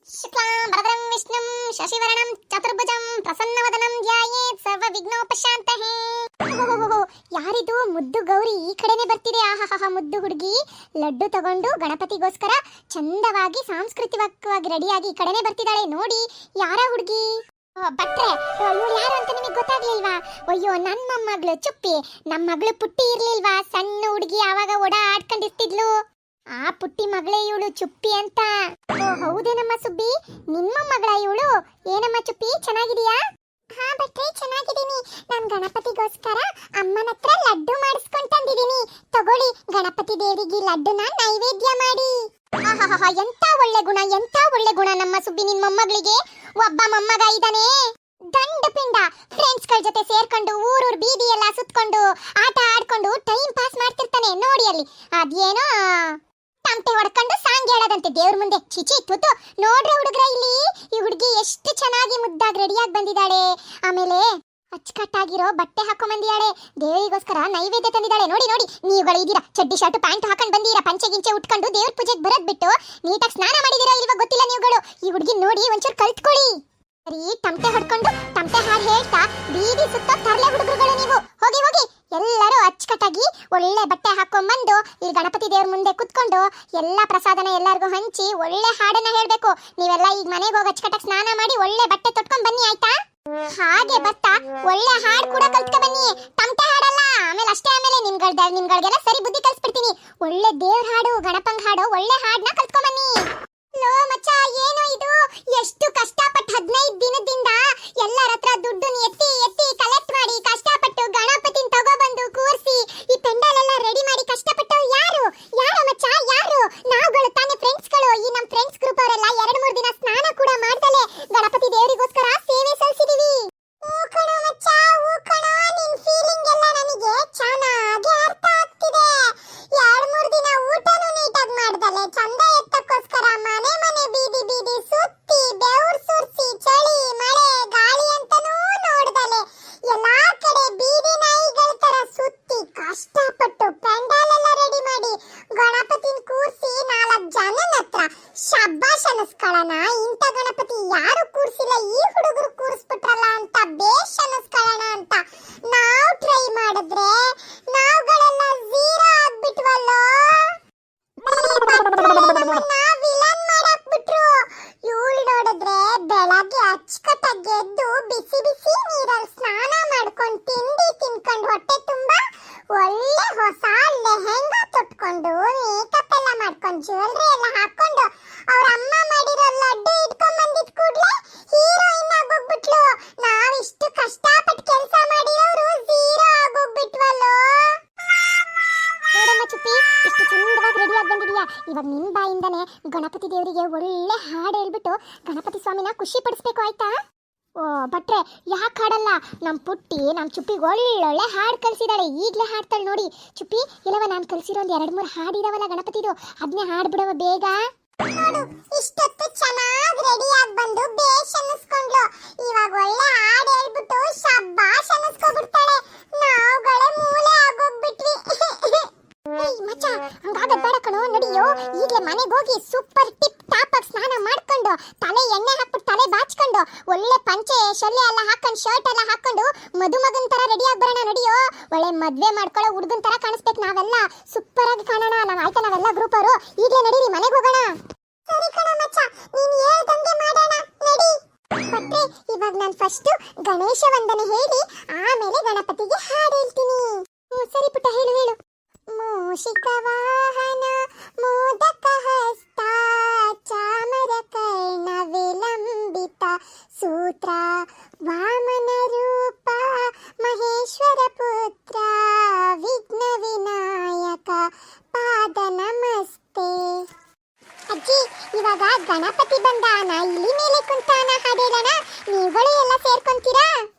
शुक्लांबरधरं विष्णुं शशिवर्णं चतुर्भुजं प्रसन्नवदनं ध्यायेತ್ सर्वविघ್ನೋಪಶಾಂತಯೇ. ಯಾರಿದು ಮುದ್ದು ಗೌರಿ ಈ ಕಡೆನೇ ಬರ್ತಿದೆ. ಆಹಾಹಾ, ಮುದ್ದು ಹುಡುಗಿ ಲಡ್ಡು ತಗೊಂಡು ಗಣಪತಿಗೋಸ್ಕರ ಚಂದವಾಗಿ ಸಾಂಸ್ಕೃತಿಕವಾಗಿ ರೆಡಿಯಾಗಿ ಈ ಕಡೆನೇ ಬರ್ತಿದ್ದಾಳೆ. ನೋಡಿ ಯಾರ ಹುಡುಗಿ? ಭಟ್ರೆ, ಇವಳು ಯಾರು ಅಂತ ನಿಮಗೆ ಗೊತ್ತಾಗ್ಲಿಲ್ವಾ? ಅಯ್ಯೋ, ನನ್ನ ಮೊಮ್ಮಗಳು ಚುಪ್ಪಿ. ನಮ್ಮ ಮಗಳು ಪುಟ್ಟಿ ಇರ್ಲಿಲ್ವಾ? ಸಣ್ಣ ಹುಡುಗಿ ಆವಾಗ ಓಡಾಡ್ಕೊಂಡಿರ್ತಿದ್ಲು. ಆ ಪುಟ್ಟಿ ಮಗಳೇ ಇವಳು ಚುಪ್ಪಿ ಅಂತ. ಹೌದೇನಮ್ಮ ಸುಬ್ಬಿ, ನಿಮ್ಮ ಮಗಳ ಇವಳು? ಏನಮ್ಮ ಚುಪ್ಪಿ, ಚೆನ್ನಾಗಿದೀಯಾ? ಹಾ ಭಟ್ರೆ, ಚೆನ್ನಾಗಿದ್ದೀನಿ. ನಾನು ಗಣಪತಿಗೋಸ್ಕರ ಅಮ್ಮನ ಹತ್ರ ಲಡ್ಡು ಮಾಡಿಸ್ಕೊಂಡು ತಂದಿದ್ದೀನಿ. ತಗೊಳ್ಳಿ, ಗಣಪತಿ ದೇವಿಗೆ ಲಡ್ಡುನ ನೈವೇದ್ಯ ಮಾಡಿ. ಆಹಾಹಾ, ಎಂತ ಒಳ್ಳೆ ಗುಣ, ಎಂತ ಒಳ್ಳೆ ಗುಣ ನಮ್ಮ ಸುಬ್ಬಿ ನಿನ್ ಮೊಮ್ಮಗಳಿಗೆ. ಒಬ್ಬ ಮೊಮ್ಮಗ ಇದ್ದಾನೆ, ದಂಡ ಪಿಂಡ. ಫ್ರೆಂಡ್ಸ್ ಗಳ ಜೊತೆ ಸೇರ್ಕೊಂಡು ಊರೂರ್ ಬೀದಿ ಎಲ್ಲ ಸುತ್ಕೊಂಡು ಆಟ ಆಡ್ಕೊಂಡು ಟೈಮ್ ಪಾಸ್ ಮಾಡ್ತಿರ್ತಾನೆ. ನೋಡಿ ಅಲ್ಲಿ ಅದೇನೋ ತಮಟೆ ಹೊಡ್ಕೊಂಡು ಸಾಂಗ್ ಹೇಳೋದಂತೆ ದೇವ್ರ ಮುಂದೆ. ಚಿಚಿ ತುತ್ತು. ನೋಡ್ರಿ ಹುಡುಗ್ರ, ಇಲ್ಲಿ ಈ ಹುಡುಗಿ ಎಷ್ಟು ಚೆನ್ನಾಗಿ ಮುದ್ದಾಗಿ ರೆಡಿಯಾಗಿ ಬಂದಿದ್ದಾಳೆ. ಆಮೇಲೆ ಅಚ್ಚುಕಟ್ಟಾಗಿರೋ ಬಟ್ಟೆ ಹಾಕೊಂಡ್ ಬಂದಿದ್ದಾಳೆ. ದೇವಿಗೋಸ್ಕರ ನೈವೇದ್ಯ ತಂದಿದ್ದಾಳೆ. ನೋಡಿ ನೋಡಿ, ನೀವುಗಳು ಇದೀರಾ ಚಡ್ಡಿ ಶರ್ಟ್ ಪ್ಯಾಂಟ್ ಹಾಕೊಂಡ್ ಬಂದಿರಾ, ಪಂಚೆ ಗಿಂಚೆ ಉಟ್ಕೊಂಡು ದೇವ್ರ ಪೂಜೆಗೆ ಬರೋದ್ ಬಿಟ್ಟು ನೀಟಾಗಿ ಸ್ನಾನ ಮಾಡಿದಿರಾ ಇಲ್ವಾ ಗೊತ್ತಿಲ್ಲ ನೀವುಗಳು. ಈ ಹುಡುಗಿ ನೋಡಿ ಒಂಚೂರು ಕಲ್ತ್ಕೊಳ್ಳಿ. ಸರಿ, ತಮಟೆ ಹೊಡ್ಕೊಂಡು ತಮಟೆ ಹಾಡು ಹೇಳ್ತಾ ಬೀದಿ ಸುತ್ತ ತರಲೆ ಹುಡುಗರುಗಳು ನೀವು. ಹೋಗಿ ಹೋಗಿ, ಎಲ್ಲರೂ ಅಚ್ಚುಕಟ್ಟಾಗಿ ಒಳ್ಳೆ ಬಟ್ಟೆ ಹಾಕೊಂಡ್ಬಂದು ಇಲ್ಲಿ ಗಣಪತಿ ದೇವ್ರ ಮುಂದೆ ಕುತ್ಕೊಂಡು ಎಲ್ಲಾ ಪ್ರಸಾದನ ಎಲ್ಲರಿಗೂ ಹಂಚಿ ಒಳ್ಳೆ ಹಾಡನ್ನ ಹೇಳ್ಬೇಕು. ನೀವೆಲ್ಲ ಈಗ ಮನೆಗೆ ಹೋಗಿ ಅಚ್ಚುಕಟ್ಟಾಗಿ ಸ್ನಾನ ಮಾಡಿ ಒಳ್ಳೆ ಬಟ್ಟೆ ತೊಟ್ಕೊಂಡ್ ಬನ್ನಿ, ಆಯ್ತಾ? ಹಾಗೆ ಬರ್ತಾ ಒಳ್ಳೆ ಹಾಡು ಕೂಡ ಕಲ್ತ್ಕೊ ಬನ್ನಿ. ತಮಟೆ ಹಾಡಲ್ಲ, ಆಮೇಲೆ ಅಷ್ಟೇ. ಆಮೇಲೆ ನಿಮ್ಗಳಿಗೆಲ್ಲ ಸರಿ ಬುದ್ಧಿ ಕಲಿಸ್ಬಿಡ್ತೀನಿ. ಒಳ್ಳೆ ದೇವ್ರ ಹಾಡು, ಗಣಪಂಗ್ ಹಾಡು, ಒಳ್ಳೆ ಹಾಡನ್ನ ಕಲ್ತ್ಕೊ ಬನ್ನಿ. ಲೋ ಮಚ್ಚ, ಏನು ಇದು? ಎಷ್ಟು ಕಷ್ಟಪಟ್ಟು 15 ದಿನದಿಂದ ಎಲ್ಲರ ಹತ್ರ ದುಡ್ಡನ್ನ ಎತ್ತಿ ಎತ್ತಿ ಕಲೆಕ್ಟ್ ಮಾಡಿ ಕಷ್ಟಪಟ್ಟು ಗಣಪತಿನ ತಗೊಬಂದು ಕೂರಿಸಿ ಈ ಪೆಂಡಾಲ್ ಎಲ್ಲ ರೆಡಿ ಮಾಡಿ ಕಷ್ಟಪಟ್ಟು ಯಾರು ಯಾರು ಮಚ್ಚ, ಯಾರು? ನಾವುಗಳು ತಾನೇ, ಫ್ರೆಂಡ್ಸ್ಗಳು. ಈ ನಮ್ಮ ಫ್ರೆಂಡ್ಸ್ ಗ್ರೂಪ್ ಅವರೆಲ್ಲ 2-3 ದಿನ ಸ್ನಾನ ಕೂಡ ಮಾಡ್ದಲೆ ಗಣಪತಿ ದೇವರಿಗೋಸ್ಕರ ಸೇವೆ ಸಲ್ಲಿಸಿದೀವಿ. ಓ ಕಣೋ ಮಚ್ಚ, ಓ ಕಣೋ, ನಿನ್ ಫೀಲಿಂಗ್ ಎಲ್ಲ ನನಗೆ ಚೆನ್ನಾಗಿ ಅರ್ಥ ಆಗ್ತಿದೆ. 2-3 ದಿನ ಊಟನೂ ನೀಟಾಗಿ ಮಾಡ್ದಲೆ ಚಂದ ಎತ್ತಕ್ಕೋಸ್ಕರ ಮನೆ ಮನೆ ಬೀದಿ ಬೀದಿ ಸುತ್ತಿ ಬೆವರು ಸುರಿಸಿ ಚಳಿ ಮಳೆ ಗಾಳಿ ಅಂತನೂ ನೋಡ್ದಲೆ ಎಲ್ಲಾ ಕಡೆ ಬೀದಿ ನಾಯಿಗಳ ತರ ಸುತ್ತಿ ಕಷ್ಟಪಟ್ಟು ಪೆಂಡಾಲ್ ಎಲ್ಲ ರೆಡಿ ಮಾಡಿ ಗಣಪತಿನ ಕೂರಿಸಿ 4 ಜನನ ಹತ್ರ ಶಬ್ಬಾಷ್ ಅನ್ನಿಸ್ಕೊಳ್ಳೋಣ. ಇಂಥ ಗಣಪತಿ ಯಾರು ಕೂರಿಸಿಲ್ಲ, ಈ ಹುಡುಗರು ಕೂರಿಸ್ಬಿಟ್ರಲ್ಲ ಅಂತ ಬೇಷ್ ಅನ್ನಿಸ್ಕೊಳ್ಳೋಣ ಅಂತ ನಾವು ಟ್ರೈ ಮಾಡಿದ್ರೆ ನಾವುಗಳೆಲ್ಲ ಝೀರೋ ಆಗ್ಬಿಟ್ವಲ್ಲೋ. ವಿಲನ್ ಮಾಡಾಕ್ಬಿಟ್ರು. ಇವಳು ನೋಡಿದ್ರೆ ಬೆಳಗ್ಗೆ ಅಚ್ಚುಕಟ್ಟಾಗಿ ಎದ್ದು ಬಿಸಿ ಬಿಸಿ ನೀರಲ್ಲಿ ಸ್ನಾನ ಮಾಡ್ಕೊಂಡು ತಿಂಡಿ ತಿನ್ಕೊಂಡು ಹೊಟ್ಟೆ ತುಂಬಾ ಒಳ್ಳೆ ಹೊಸ ಲೆಹೆಂಗಾ ತೊಟ್ಕೊಂಡು ಮೇಕಪ್ ಎಲ್ಲ ಮಾಡ್ಕೊಂಡು ಜ್ಯುವೆಲ್ರಿ ಎಲ್ಲ ಹಾಕೊಂಡು ಅವ್ರ ಅಮ್ಮ ಮಾಡಿರೋ ಲಡ್ಡು ಇಟ್ಕೊಂಡ್ ಬಂದಿದ್ ಕೂಡ್ಲೆ ಹೀರೋಯಿನ್ ಆಗೋಗ್ಬಿಟ್ಲು. ನಾವಿಷ್ಟು ಕಷ್ಟಪಟ್ಟು ಕೆಲಸ ಮಾಡಿರೋರು ಝೀರೋ ಆಗೋಗ್ಬಿಟ್ವಲ್ಲೋ. ನೋಡಮ್ಮ ಚುಪ್ಪಿ, ಇಷ್ಟು ಚಂದವಾಗಿ ರೆಡಿಯಾಗಿ ಬಂದಿದೀಯಾ. ಇವಾಗ ನಿನ್ ಬಾಯಿಂದಾನೆ ಗಣಪತಿ ದೇವರಿಗೆ ಒಳ್ಳೆ ಹಾಡು ಹೇಳ್ಬಿಟ್ಟು ಗಣಪತಿ ಸ್ವಾಮಿನ ಖುಷಿ ಪಡಿಸ್ಬೇಕು, ಆಯ್ತಾ? ಓ ಭಟ್ರೆ, ಯಾಕೆ ಹಾಡಲ್ಲ? ನಮ್ಮ ಪುಟ್ಟಿ ನಮ್ಮ ಚುಪ್ಪಿಗೆ ಒಳ್ಳೊಳ್ಳೆ ಹಾಡು ಕಲಿಸಿದಾಳೆ. ಈಗಲೇ ಹಾಡ್ತಾಳೆ ನೋಡಿ. ಚುಪ್ಪಿ, ಇಲ್ಲವ ನಾನು ಕಲಿಸಿರೋ ಒಂದು 2-3 ಹಾಡಿದಾವಲ್ಲ ಗಣಪತಿದು, ಅದನ್ನೇ ಹಾಡ್ಬಿಡವ ಬೇಗ. ನೋಡು, ಇಷ್ಟೊತ್ತು ಚೆನ್ನಾಗಿ ರೆಡಿಯಾಗಿ ಬಂದು ಬೇಷ್ ಅನ್ನಿಸ್ಕೊಂಡ್ಲು. ಇವಾಗ ಒಳ್ಳೆ ಹಾಡು ಹೇಳ್ಬಿಟ್ಟು ಶಬ್ಬಾಷ್ ಅನ್ನಿಸ್ಕೊಬಿಡ್ತಾಳೆ. ನಾವುಗಳೇ ಮೂಲೆ ಆಗೋಗ್ಬಿಟ್ವಿ. ಮಚ್ಚ, ಹಂಗಾಗದ್ ಬೇಡ ಕಣೋ. ನಡಿಯೋ, ಈಗಲೇ ಮನೆಗೆ ಹೋಗಿ ಸೂಪರ್ ಟಿಪ್ ಟಾಪ್ ಆಗಿ ಸ್ನಾನ ಮಾಡ್ಕೊಂಡು ತಲೆ ಎಣ್ಣೆ ಹಾಕ್ಬಿಟ್ಟು ತಲೆ ಬಾಚ್ಕೊಂಡು ಒಳ್ಳೆ ಪಂಚೆ ಶಲ್ಯ ಎಲ್ಲ ಹಾಕೊಂಡು ಶರ್ಟ್ ಎಲ್ಲ ಹಾಕೊಂಡು ಮದುಮಗನ್ ತರ ರೆಡಿಯಾಗಿ ಬರೋಣ. ನಡಿಯೋ, ಒಳ್ಳೆ ಮದ್ವೆ ಮಾಡ್ಕೊಳ್ಳೋ ಹುಡುಗನ್ ತರ ಕಾಣಿಸ್ಬೇಕು. ನಾವೆಲ್ಲ ಸೂಪರ್ ಆಗಿ ಕಾಣೋಣ. ಆಯ್ತಾ, ನಾವೆಲ್ಲ ಗ್ರೂಪ್ ಅವರು ಈಗಲೇ ನಡೀರಿ, ಮನೆಗೆ ಹೋಗೋಣ. ಸರಿ ಕಣ ಮಚ್ಚ, ನೀನ್ ಹೇಳ್ದಂಗೆ ಮಾಡೋಣ, ನಡಿ. ಭಟ್ರೆ, ಇವಾಗ ನಾನು ಫಸ್ಟ್ ಗಣೇಶ ವಂದನೆ ಹೇಳಿ ಆಮೇಲೆ ಗಣಪತಿಗೆ ಹಾಡು ಹೇಳ್ತೀನಿ. ಸರಿ ಪುಟ್ಟ, ಹೇಳು ಹೇಳು. ಮೂಷಿಕ ವಾಹನ ಮೋದಕ ಹಸ್ತ ಚಾಮರ ಕರ್ಣ ವಿಲಂಬಿತ ಸೂತ್ರ ವಾಮನ ರೂಪ ಮಹೇಶ್ವರ ಪುತ್ರ ವಿಘ್ನ ವಿನಾಯಕ ಪಾದ ನಮಸ್ತೆ. ಅಜ್ಜಿ, ಇವಾಗ ಗಣಪತಿ ಬಂದಾನ, ಇಲಿ ಮೇಲೆ ಕುಂತಾನ ಹಾಡೇಳೋಣ. ನೀವುಗಳು ಎಲ್ಲ ಸೇರ್ಕೊಂತೀರಾ?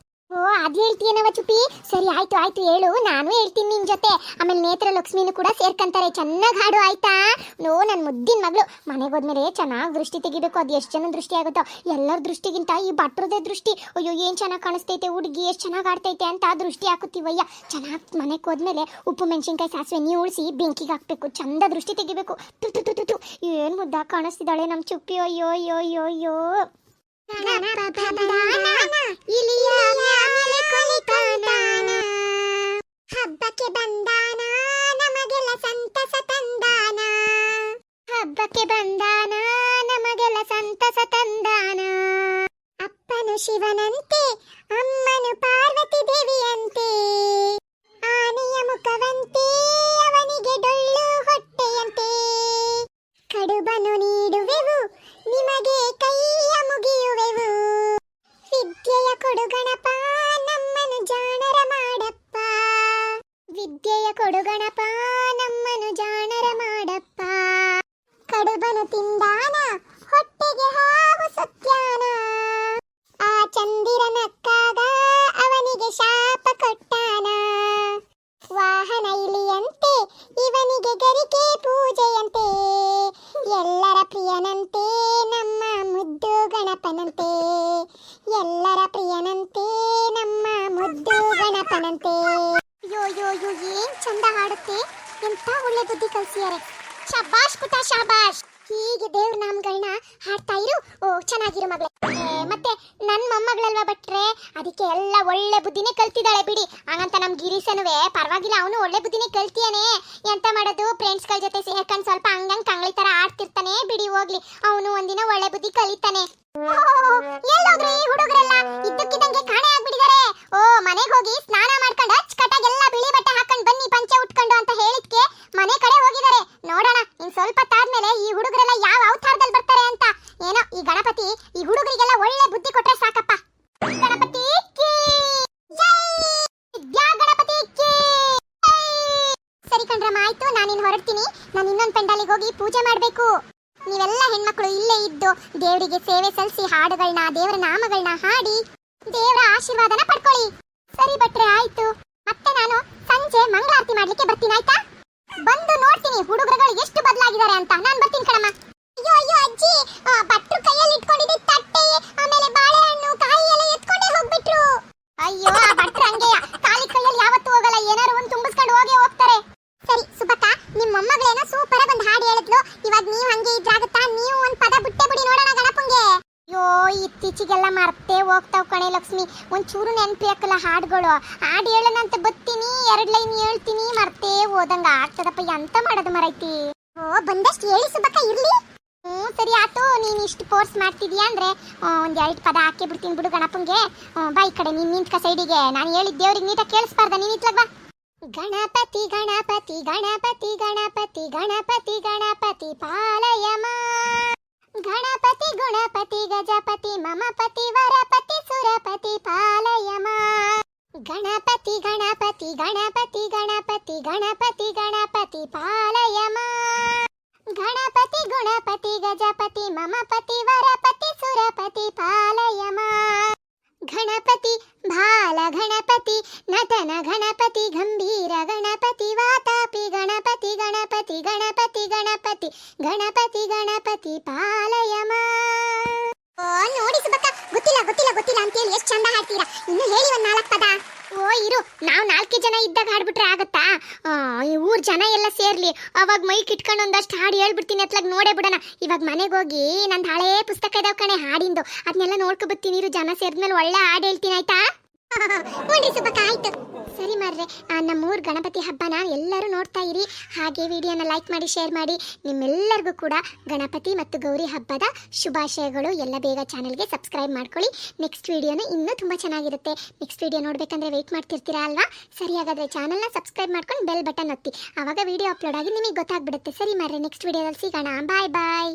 ಓ ಅದ್ ಹೇಳ್ತೀಯನವ ಚುಪ್ಪಿ. ಸರಿ ಆಯ್ತು ಆಯ್ತು ಹೇಳು, ನಾನು ಹೇಳ್ತೀನಿ ನಿನ್ ಜೊತೆ. ಆಮೇಲೆ ನೇತ್ರ ಲಕ್ಷ್ಮಿನೂ ಕೂಡ ಸೇರ್ಕಂತಾರೆ. ಚೆನ್ನಾಗಿ ಹಾಡು ಆಯ್ತಾ? ನೋ ನನ್ ಮುದ್ದಿನ ಮಗಳು. ಮನೆಗೆ ಹೋದ್ಮೇಲೆ ಚೆನ್ನಾಗಿ ದೃಷ್ಟಿ ತೆಗಿಬೇಕು. ಅದು ಎಷ್ಟು ಜನ ದೃಷ್ಟಿ ಆಗುತ್ತೋ ಎಲ್ಲರ ದೃಷ್ಟಿಗಿಂತ ಈ ಭಟ್ರದೇ ದೃಷ್ಟಿ. ಅಯ್ಯೋ ಏನ್ ಚೆನ್ನಾಗಿ ಕಾಣಿಸ್ತೈತೆ ಹುಡುಗಿ, ಎಷ್ಟು ಚೆನ್ನಾಗಿ ಆಡ್ತೈತೆ ಅಂತ ದೃಷ್ಟಿ ಹಾಕುತ್ತೀವಯ್ಯ. ಚೆನ್ನಾಗಿ ಮನೆಗೆ ಹೋದ್ಮೇಲೆ ಉಪ್ಪು ಮೆಣಸಿನ್ಕಾಯಿ ಸಾಸಿವೆ ನೀ ಉಳಿಸಿ ಬೆಂಕಿಗೆ ಹಾಕ್ಬೇಕು. ಚಂದ ದೃಷ್ಟಿ ತೆಗಿಬೇಕು. ತು ತು ತು ತು ತು ಏನ್ ಮುದ್ದ ಕಾಣಿಸ್ತಿದ್ದಾಳೆ ನಮ್ ಚುಪ್ಪಿ. ಅಯ್ಯೋ ಅಯ್ಯೋ ಅಯ್ಯೋ ಅಯ್ಯೋ. ಹಬ್ಬಕ್ಕೆ ಬಂದಾನ ನಮಗೆಲ್ಲ ಸಂತಸ ತಂದಾನ. ಹಬ್ಬಕ್ಕೆ ಬಂದಾನ ನಮಗೆಲ್ಲ ಸಂತಸ ತಂದಾನ. ಅಪ್ಪನು ಶಿವನಂತೆ ಅಮ್ಮನು ಪಾರ್ವತಿ ದೇವಿಯಂತೆ. ಆನೆಯ ಮುಖವಂತೆ ಅವನಿಗೆ ಡೊಳ್ಳು ಹೊಟ್ಟೆಯಂತೆ. ಕಡುಬನು ನೀಡುವೆವು ನಿಮಗೆ ಕೈಯ ಮುಗಿಯುವೆವು. ವಿದ್ಯೆಯ ಕೊಡುಗಣಪ ನಮ್ಮನು ಜಾಣರ ಮಾಡಪ್ಪ. ವಿದ್ಯೆಯ ಕೊಡುಗಣಪ ನಮ್ಮನು ಜಾಣರ ಮಾಡಪ್ಪ. ಕಡುಬನು ತಿಂದಾನ ಹೊಟ್ಟೆಗೆ ಹಾವು ಸತ್ಯಾನ. ಆ ಚಂದಿರನಕ್ಕಾಗ ಅವನಿಗೆ ಶಾಪ ಕೊಟ್ಟಾನ. ವಾಹನ ಇಲಿಯಂತೆ ಇವನಿಗೆ ಗರಿಕೆ ಪೂಜೆಯಂತೆ. ಎಲ್ಲರ ಪ್ರಿಯನಂತೆ ನಮ್ಮ ಮುದ್ದು ಗಣಪನಂತೆ. ಎಲ್ಲರ ಪ್ರಿಯನಂತೆ ನಮ್ಮ ಮುದ್ದು ಗಣಪನಂತೆ. ಯೋ ಯೋ ಯೋ ಏನ್ ಚಂದ ಹಾಡುತ್ತೆ. ಎಂತ ಒಳ್ಳೆ ಬುದ್ಧಿ ಕಲ್ಸಿಯಾರೆ. ಶಬಾಷ್ ಪುಟ ಶಬಾಷ್. ಹೀಗೆ ದೇವ್ರ ನಾಮಗಳನ್ನ ಹಾಡ್ತಾ ಇರು. ಓ ಚೆನ್ನಾಗಿರು ಮಗಳೇ. ಮತ್ತೆ ನನ್ನ ಮೊಮ್ಮಗಳಲ್ವಾ ಭಟ್ರೆ, ಅದಕ್ಕೆ ಎಲ್ಲ ಒಳ್ಳೆ ಬುದ್ಧಿನೇ ಕಲ್ತಿದ್ದಾಳೆ ಬಿಡಿ. ಹಾಗಂತ ನಮ್ ಗಿರೀಶನುವೆ ಪರವಾಗಿಲ್ಲ, ಅವನು ಒಳ್ಳೆ ಬುದ್ಧಿನೇ ಕಲ್ತಿಯಾನೆ. ಎಂತ ಮಾಡೋದು, ಫ್ರೆಂಡ್ಸ್ಗಳ ಜೊತೆ ಸೇರ್ಕೊಂಡು ಸ್ವಲ್ಪ ಹಂಗಂಗ್ ಕಂಗ್ಳಿ ತರ ಆಡ್ತಿರ್ತಾನೆ ಬಿಡಿ. ಹೋಗ್ಲಿ, ಅವನು ಒಂದಿನ ಒಳ್ಳೆ ಬುದ್ಧಿ ಕಲಿತಾನೆ. ಎಲ್ಲೋದ್ರಿ ಹುಡುಗರೆಲ್ಲ ಇದ್ದಕ್ಕಿದ್ದಂಗೆ ಕಾಣೆ ಆಗ್ಬಿಟ್ಟಿದ್ದಾರೆ. ಓ ಮನೆಗೆ ಹೋಗಿ ಸ್ನಾನ ಮಾಡ್ಕೊಂಡು ಅಚ್ಚುಕಟ್ಟಾಗೆಲ್ಲ ಬಿಳಿ ಬಟ್ಟೆ ಹಾಕೊಂಡು ಬನ್ನಿ ಪಂಚೆ ಉಟ್ಕೊಂಡು ಅಂತ ಹೇಳಿದ್ಕೆ ಮನೆ ಕಡೆ ಹೋಗಿದ್ದಾರೆ. ನೋಡೋಣ ಇನ್ ಸ್ವಲ್ಪ ತಾದ್ಮೇಲೆ ಈ ಹುಡುಗರೆಲ್ಲ ಯಾವ ಅವತಾರದಲ್ಲಿ ಬರ್ತಾರೆ ಅಂತ. ಏನೋ ಈ ಗಣಪತಿ ಈ ಹುಡುಗರಿಗೆಲ್ಲ ಒಳ್ಳೆ ಬುದ್ಧಿ ಕೊಟ್ರೆ ಸಾಕಪ್ಪ. ಗಣಪತಿ ಕೀ ಜೈ, ವಿದ್ಯಾ ಗಣಪತಿ ಕೀ ಜೈ. ಸರಿ ಕಣ್ರಮ್ಮ ಆಯ್ತು, ನಾನಿನ್ ಹೊರಡ್ತೀನಿ. ನಾನು ಇನ್ನೊಂದು ಪೆಂಡಾಲಿಗೆ ಹೋಗಿ ಪೂಜೆ ಮಾಡ್ಬೇಕು. ನೀವೆಲ್ಲ ಹೆಣ್ಮಕ್ಳು ಇಲ್ಲೇ ಇದ್ದು ದೇವರಿಗೆ ಸೇವೆ ಸಲ್ಲಿಸಿ ಹಾಡುಗಳನ್ನ ದೇವರ ನಾಮಗಳನ್ನ ಹಾಡಿ ದೇವರ ಆಶೀರ್ವಾದನ ಪಡ್ಕೊಳ್ಳಿ. ಸರಿ ಭಟ್ರೆ ಆಯ್ತು. ಮತ್ತೆ ನಾನು ಸಂಜೆ ಮಂಗಳಾರತಿ ಮಾಡ್ಲಿಕ್ಕೆ ಬರ್ತೀನಿ ಆಯ್ತಾ? ಬಂದು ನೋಡ್ತೀನಿ ಹುಡುಗರುಗಳು ಎಷ್ಟು ಬದಲಾಗಿದ್ದಾರೆ ಅಂತ. ನಾನು ಬರ್ತೀನಿ ಕಣಮ್ಮ. ಅಯ್ಯೋ ಅಯ್ಯೋ ಅಜ್ಜಿ, ಭಟ್ರು ಕೈಯಲ್ಲಿ ಇಟ್ಕೊಂಡಿದ್ದ ತಟ್ಟೆ ಆಮೇಲೆ ಬಾಳೆಹಣ್ಣು ಕಾಯಿ ಎಲ್ಲ ಎತ್ಕೊಂಡೇ ಹೋಗ್ಬಿಟ್ರು. ಅಯ್ಯೋ ಆ ಭಟ್ರು ಹಂಗೆಯ, ಖಾಲಿ ಕೈಯಲ್ಲಿ ಯಾವತ್ತೂ ಹೋಗಲ್ಲ, ಏನಾರು ಒಂದು ತುಂಬಿಸ್ಕೊಂಡು ಹೋಗೇ ಹೋಗ್ತಾರೆ. ಸರಿ ಸುಬ್ಬಕ್ಕ, ನಿಮ್ಮ ಮೊಮ್ಮಗಳೇನೋ ಸೂಪರ್ ಆಗಿ ಒಂದು ಹಾಡು ಹೇಳಿದ್ಲು. ಇವಾಗ ನೀವು ಹಂಗೆ ಇದ್ರಾಗುತ್ತಾ? ನೀವು ಒಂದು ಪದ ಬಿಟ್ಟೆ ಬಿಡಿ ನೋಡೋಣ ಗಣಪಂಗೆ. ಅಯ್ಯೋ ಇತ್ತೀಚೆಗೆಲ್ಲ ಮರ್ತೇ ಹೋಗ್ತಾವ್ ಕಣೆ ಲಕ್ಷ್ಮಿ. ಒಂಚೂರು ನೆನಪಿ ಹಾಕಲ್ಲ ಹಾಡುಗಳು. ಹಾಡು ಹೇಳೋಣಂತ ಬತ್ತೀನಿ, 2 ಲೈನ್ ಹೇಳ್ತೀನಿ, ಮರ್ತೇ ಹೋದಂಗ ಆಗ್ತದಪ್ಪ. ಎಂತ ಮಾಡೋದು ಮರೈತಿ. ಓ ಬಂದಷ್ಟು ಹೇಳಿ ಸುಬ್ಬಕ್ಕ, ಇರ್ಲಿ. ಸರಿ ಆತು, ನೀನ್ ಇಷ್ಟು ಫೋರ್ಸ್ ಮಾಡ್ತಿದೀಯ ಅಂದ್ರೆ ಒಂದ್ 2 ಪದ ಹಾಕಿ ಬಿಡ್ತೀನಿ ಬಿಡು ಗಣಪಂಗೆ. ಬಾ ಈ ಕಡೆ, ನೀನ್ ನಿಂತ್ಕ ಸೈಡಿಗೆ. ನಾನು ಹೇಳಿದ ದೇವ್ರಿಗೆ ನೀಟಾಗಿ ಕೇಳಿಸ್ಬಾರ್ದ, ನೀನ್ ಇತ್ಲಗ್ವಾ. ಗಣಪತಿ ಗಣಪತಿ ಗಣಪತಿ ಗಣಪತಿ ಗಣಪತಿ ಗಣಪತಿ ಪಾಲಯಮ. ಗಣಪತಿ ಗುಣಪತಿ ಗಜಪತಿ ಮಮ ಪತಿ ವರಪತಿ ಸುರಪತಿ ಪಾಲಯಮ. ಗಣಪತಿ ಗಣಪತಿ ಗಣಪತಿ ಗಣಪತಿ ಗಣಪತಿ ಗಣಪತಿ ಪಾಲಯಮ. ಗಣಪತಿ ಗುಣಪತಿ ಗಜಪತಿ ಮಮ ಪತಿ ವರಪತಿ ಸುರಪತಿ ಪಾಲಯಮ. ಗಣಪತಿ ಬಾಲ ಗಣಪತಿ ನಟನ ಗಣಪತಿ ಗಂಭೀರ ಗಣಪತಿ ವಾತಾಪಿ ಗಣಪತಿ ಗಣಪತಿ ಗಣಪತಿ ಗಣಪತಿ ಗಣಪತಿ ಗಣಪತಿ ಪಾಲಯಮ. ನೋಡಿ ಸುಬ್ಬಕ್ಕ, ಗೊತ್ತಿಲ್ಲ ಗೊತ್ತಿಲ್ಲ ಗೊತ್ತಿಲ್ಲ ಅಂತೇಳಿ ಎಷ್ಟು ಚಂದ ಹಾಡ್ತೀರಾ. ಇನ್ನು ಹೇಳಿ ಒಂದ್ 4 ಪದ. ಓ ಇರು, ನಾವು 4 ಜನ ಇದ್ದಾಗ ಹಾಡ್ಬಿಟ್ರೆ ಆಗತ್ತಾ? ಊರ್ ಜನ ಎಲ್ಲ ಸೇರ್ಲಿ, ಅವಾಗ ಮೈಕ್ ಇಟ್ಕೊಂಡು ಒಂದಷ್ಟು ಹಾಡು ಹೇಳ್ಬಿಡ್ತೀನಿ. ಅತ್ಲಾಗ ನೋಡೇ ಬಿಡೋಣ. ಇವಾಗ ಮನೆಗೆ ಹೋಗಿ ನಂದು ಹಳೇ ಪುಸ್ತಕ ಇದಾವ ಕಣೆ ಹಾಡಿಂದು, ಅದನ್ನೆಲ್ಲ ನೋಡ್ಕೊ ಬರ್ತೀನಿ. ಇರು, ಜನ ಸೇರಿದ್ಮೇಲೆ ಒಳ್ಳೆ ಹಾಡು ಹೇಳ್ತೀನಿ ಆಯ್ತಾ? ನೋಡ್ರಿ ಸುಬ್ಬಕ್ಕ ಆಯ್ತು. ಸರಿ ಮಾರ್ರೆ, ನಮ್ಮೂರ್ ಗಣಪತಿ ಹಬ್ಬನ ಎಲ್ಲರೂ ನೋಡ್ತಾ ಇರಿ. ಹಾಗೆ ವಿಡಿಯೋನ ಲೈಕ್ ಮಾಡಿ ಶೇರ್ ಮಾಡಿ. ನಿಮ್ಮೆಲ್ಲರಿಗೂ ಕೂಡ ಗಣಪತಿ ಮತ್ತು ಗೌರಿ ಹಬ್ಬದ ಶುಭಾಶಯಗಳು. ಎಲ್ಲ ಬೇಗ ಚಾನಲ್ಗೆ ಸಬ್ಸ್ಕ್ರೈಬ್ ಮಾಡ್ಕೊಳ್ಳಿ. ನೆಕ್ಸ್ಟ್ ವಿಡಿಯೋನ ಇನ್ನೂ ತುಂಬ ಚೆನ್ನಾಗಿರುತ್ತೆ. ನೆಕ್ಸ್ಟ್ ವಿಡಿಯೋ ನೋಡ್ಬೇಕಂದ್ರೆ ವೆಯ್ಟ್ ಮಾಡ್ತಿರ್ತೀರಾ ಅಲ್ವಾ? ಸರಿ, ಹಾಗಾದ್ರೆ ಚಾನಲ್ನ ಸಬ್ಸ್ಕ್ರೈಬ್ ಮಾಡ್ಕೊಂಡು ಬೆಲ್ ಬಟನ್ ಒತ್ತಿ. ಆವಾಗ ವಿಡಿಯೋ ಅಪ್ಲೋಡ್ ಆಗಿ ನಿಮಗೆ ಗೊತ್ತಾಗ್ಬಿಡುತ್ತೆ. ಸರಿ ಮಾರ್ರೆ, ನೆಕ್ಸ್ಟ್ ವಿಡಿಯೋದಲ್ಲಿ ಸಿಗೋಣ. ಬಾಯ್ ಬಾಯ್.